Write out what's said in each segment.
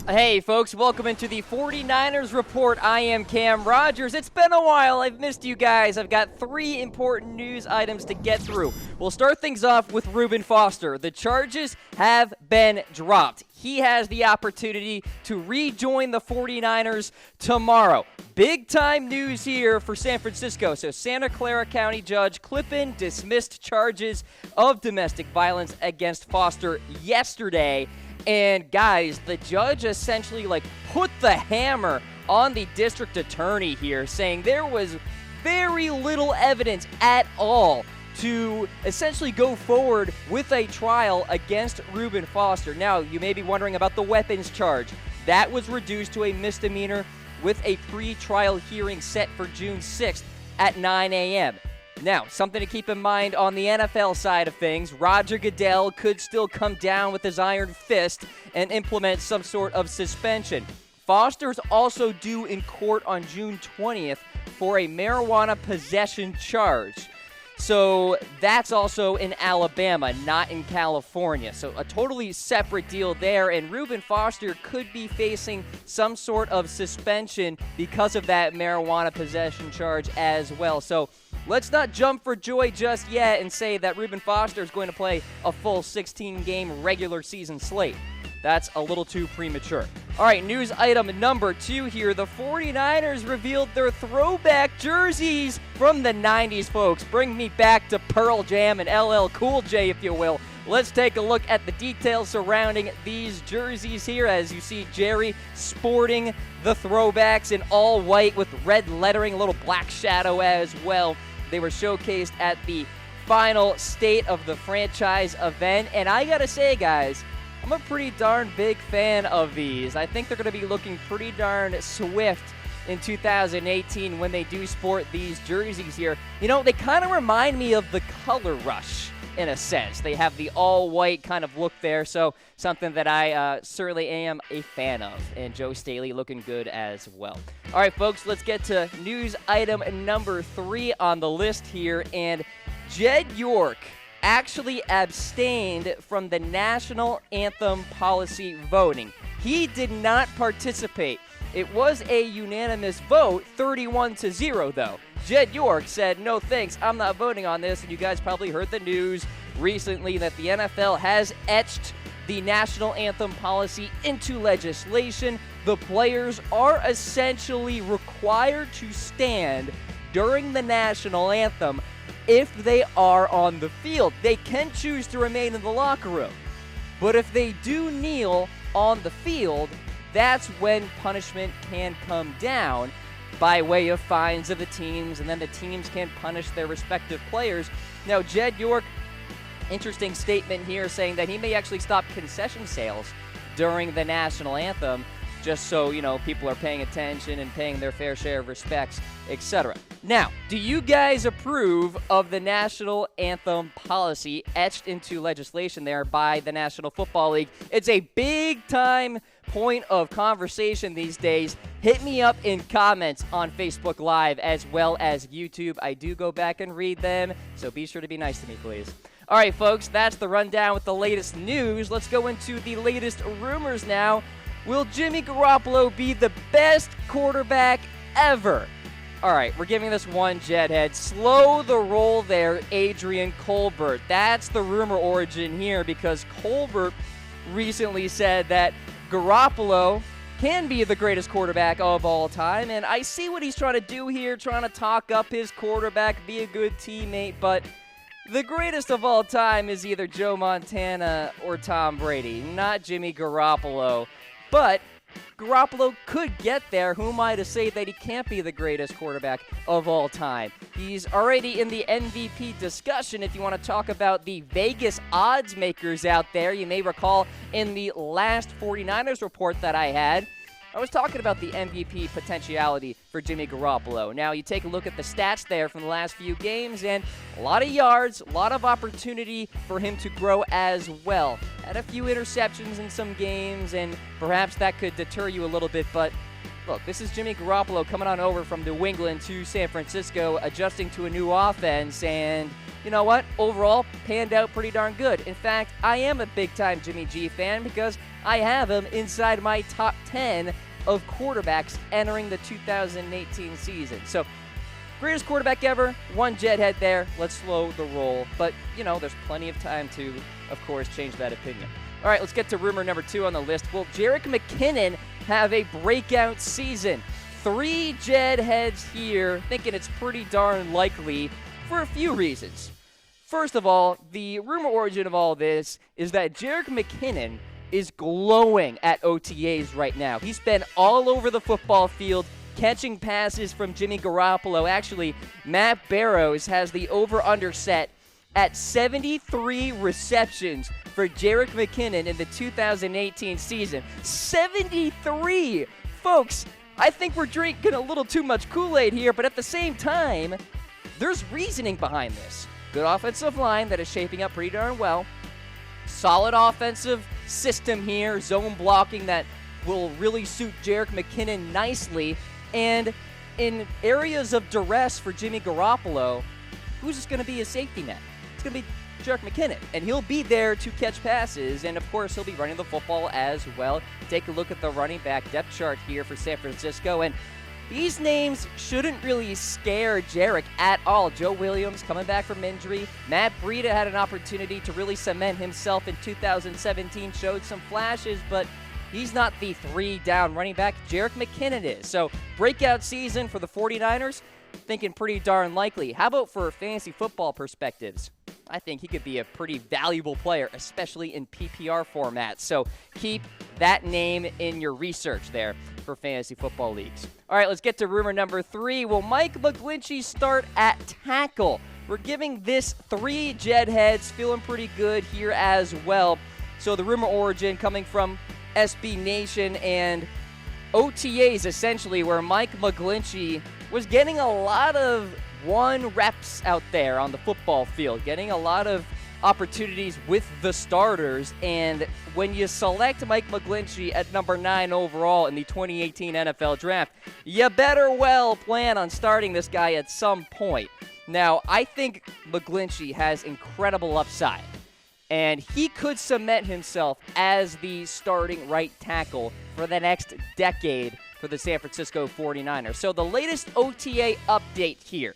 Hey, folks, welcome into the 49ers Report. I am Cam Rogers. It's been a while. I've missed you guys. I've got 3 important news items to get through. We'll start things off with Reuben Foster. The charges have been dropped. He has the opportunity to rejoin the 49ers tomorrow. Big-time news here for San Francisco. So Santa Clara County Judge Clippin dismissed charges of domestic violence against Foster yesterday. And guys, the judge essentially put the hammer on the district attorney here, saying there was very little evidence at all to essentially go forward with a trial against Reuben Foster. Now, you may be wondering about the weapons charge. That was reduced to a misdemeanor with a pre-trial hearing set for June 6th at 9 a.m. Now, something to keep in mind on the NFL side of things, Roger Goodell could still come down with his iron fist and implement some sort of suspension. Foster's also due in court on June 20th for a marijuana possession charge. So that's also in Alabama, not in California. So a totally separate deal there, and Reuben Foster could be facing some sort of suspension because of that marijuana possession charge as well. So let's not jump for joy just yet and say that Reuben Foster is going to play a full 16-game regular season slate. That's a little too premature. All right, news item number 2 here. The 49ers revealed their throwback jerseys from the 90s, folks. Bring me back to Pearl Jam and LL Cool J, if you will. Let's take a look at the details surrounding these jerseys here. As you see, Jerry sporting the throwbacks in all white with red lettering, a little black shadow as well. They were showcased at the final State of the Franchise event. And I gotta say, guys, I'm a pretty darn big fan of these. I think they're going to be looking pretty darn swift in 2018 when they do sport these jerseys here. You know, they kind of remind me of the Color Rush in a sense. They have the all-white kind of look there, so something that I certainly am a fan of. And Joe Staley looking good as well. All right, folks, let's get to news item number 3 on the list here. And Jed York actually abstained from the national anthem policy voting. He did not participate. It was a unanimous vote, 31-0 though. Jed York said, no thanks, I'm not voting on this. And you guys probably heard the news recently that the NFL has etched the national anthem policy into legislation. The players are essentially required to stand during the national anthem if they are on the field. They can choose to remain in the locker room. But if they do kneel on the field, that's when punishment can come down by way of fines of the teams, and then the teams can punish their respective players. Now, Jed York, interesting statement here saying that he may actually stop concession sales during the national anthem, just so, you know, people are paying attention and paying their fair share of respects, etc. Now, do you guys approve of the national anthem policy etched into legislation there by the National Football League? It's a big-time point of conversation these days. Hit me up in comments on Facebook Live as well as YouTube. I do go back and read them, so be sure to be nice to me, please. All right, folks, that's the rundown with the latest news. Let's go into the latest rumors now. Will Jimmy Garoppolo be the best quarterback ever? All right, we're giving this one, Jedhead. Slow the roll there, Adrian Colbert. That's the rumor origin here, because Colbert recently said that Garoppolo can be the greatest quarterback of all time, and I see what he's trying to do here, trying to talk up his quarterback, be a good teammate, but the greatest of all time is either Joe Montana or Tom Brady, not Jimmy Garoppolo. But Garoppolo could get there. Who am I to say that he can't be the greatest quarterback of all time? He's already in the MVP discussion. If you want to talk about the Vegas odds makers out there, you may recall in the last 49ers report that I had, I was talking about the MVP potentiality for Jimmy Garoppolo. Now, you take a look at the stats there from the last few games, and a lot of yards, a lot of opportunity for him to grow as well. Had a few interceptions in some games, and perhaps that could deter you a little bit, but look, this is Jimmy Garoppolo coming on over from New England to San Francisco, adjusting to a new offense, and you know what? Overall, panned out pretty darn good. In fact, I am a big-time Jimmy G fan because I have him inside my top 10 of quarterbacks entering the 2018 season. So, greatest quarterback ever, one Jedhead there. Let's slow the roll. But, there's plenty of time to, of course, change that opinion. All right, let's get to rumor number 2 on the list. Will Jerick McKinnon have a breakout season? 3 Jedheads here thinking it's pretty darn likely for a few reasons. First of all, the rumor origin of all this is that Jerick McKinnon is glowing at OTAs right now. He's been all over the football field, catching passes from Jimmy Garoppolo. Actually, Matt Barrows has the over-under set at 73 receptions for Jerick McKinnon in the 2018 season. 73! Folks, I think we're drinking a little too much Kool-Aid here, but at the same time, there's reasoning behind this. Good offensive line that is shaping up pretty darn well. Solid offensive system here, zone blocking that will really suit Jerick McKinnon nicely. And in areas of duress for Jimmy Garoppolo, who's just going to be his safety net? It's going to be Jerick McKinnon, and he'll be there to catch passes, and of course he'll be running the football as well. Take a look at the running back depth chart here for San Francisco, and these names shouldn't really scare Jerick at all. Joe Williams coming back from injury. Matt Breida had an opportunity to really cement himself in 2017, showed some flashes, but he's not the 3-down running back. Jerick McKinnon is. So breakout season for the 49ers, thinking pretty darn likely. How about for fantasy football perspectives? I think he could be a pretty valuable player, especially in PPR formats. So keep that name in your research there for fantasy football leagues. All right, let's get to rumor number 3. Will Mike McGlinchey start at tackle? We're giving this 3 Jedheads, feeling pretty good here as well. So the rumor origin coming from SB Nation and OTAs, essentially, where Mike McGlinchey was getting a lot of reps out there on the football field, getting a lot of opportunities with the starters. And when you select Mike McGlinchey at number 9 overall in the 2018 NFL Draft, you better well plan on starting this guy at some point. Now, I think McGlinchey has incredible upside, and he could cement himself as the starting right tackle for the next decade for the San Francisco 49ers. So the latest OTA update here.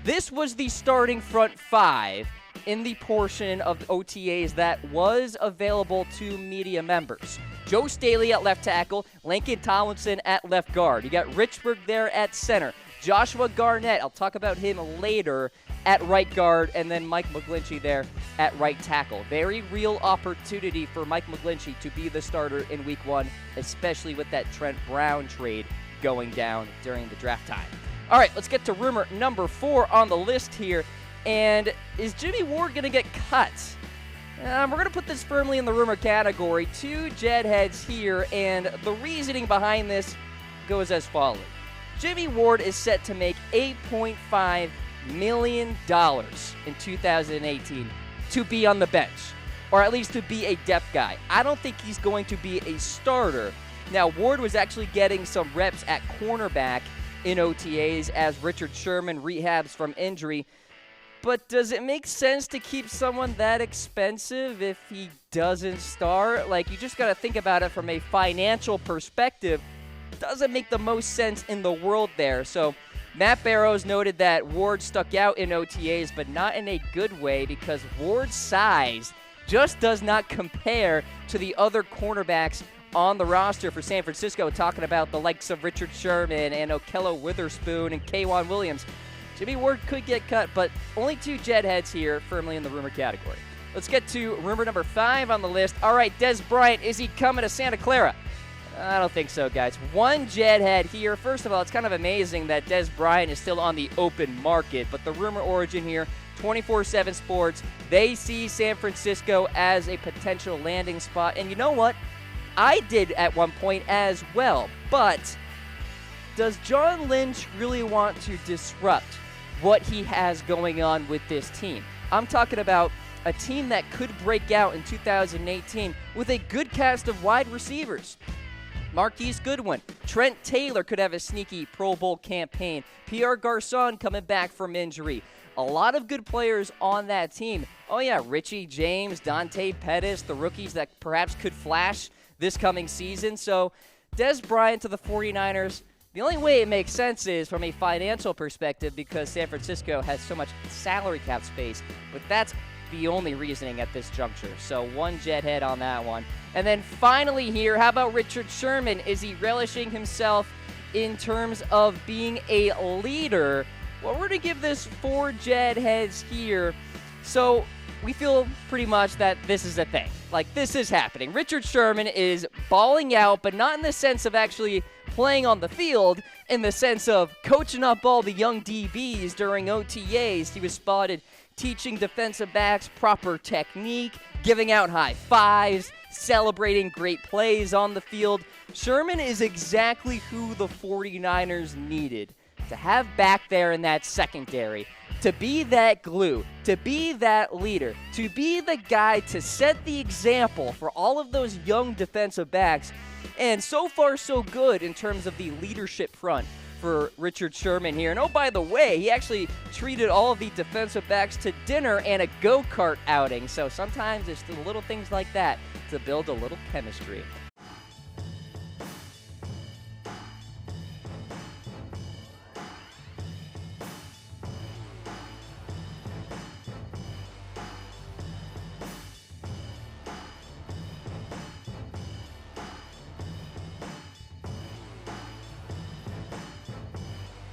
This was the starting front 5 in the portion of OTAs that was available to media members. Joe Staley at left tackle, Lincoln Tomlinson at left guard. You got Richburg there at center. Joshua Garnett, I'll talk about him later, at right guard, and then Mike McGlinchey there at right tackle. Very real opportunity for Mike McGlinchey to be the starter in Week 1, especially with that Trent Brown trade going down during the draft time. All right, let's get to rumor number 4 on the list here. And is Jimmie Ward going to get cut? We're going to put this firmly in the rumor category. 2 Jedheads here, and the reasoning behind this goes as follows. Jimmie Ward is set to make $8.5 million in 2018 to be on the bench, or at least to be a depth guy. I don't think he's going to be a starter. Now, Ward was actually getting some reps at cornerback in OTAs as Richard Sherman rehabs from injury. But does it make sense to keep someone that expensive if he doesn't start? Like, you just got to think about it from a financial perspective. Doesn't make the most sense in the world there. So Matt Barrows noted that Ward stuck out in OTAs, but not in a good way, because Ward's size just does not compare to the other cornerbacks on the roster for San Francisco, talking about the likes of Richard Sherman and Okello Witherspoon and K'Wan Williams. Jimmie Ward could get cut, but only 2 Jedheads here firmly in the rumor category. Let's get to rumor number 5 on the list. All right, Dez Bryant, is he coming to Santa Clara? I don't think so, guys. 1 Jedhead here. First of all, it's kind of amazing that Dez Bryant is still on the open market, but the rumor origin here, 24/7 Sports, they see San Francisco as a potential landing spot. And you know what? I did at one point as well, but does John Lynch really want to disrupt what he has going on with this team? I'm talking about a team that could break out in 2018 with a good cast of wide receivers. Marquise Goodwin, Trent Taylor could have a sneaky Pro Bowl campaign. Pierre Garçon coming back from injury. A lot of good players on that team. Oh yeah, Richie James, Dante Pettis, the rookies that perhaps could flash this coming season. So Dez Bryant to the 49ers, the only way it makes sense is from a financial perspective because San Francisco has so much salary cap space, but that's the only reasoning at this juncture. So one jet head on that one. And then finally here, how about Richard Sherman? Is he relishing himself in terms of being a leader? Well, we're going to give this 4 jet heads here. So we feel pretty much that this is a thing. Like, this is happening. Richard Sherman is balling out, but not in the sense of actually playing on the field, in the sense of coaching up all the young DBs during OTAs. He was spotted teaching defensive backs proper technique, giving out high fives, celebrating great plays on the field. Sherman is exactly who the 49ers needed to have back there in that secondary, to be that glue, to be that leader, to be the guy to set the example for all of those young defensive backs. And so far, so good in terms of the leadership front for Richard Sherman here. And oh, by the way, he actually treated all of the defensive backs to dinner and a go-kart outing. So sometimes it's the little things like that to build a little chemistry.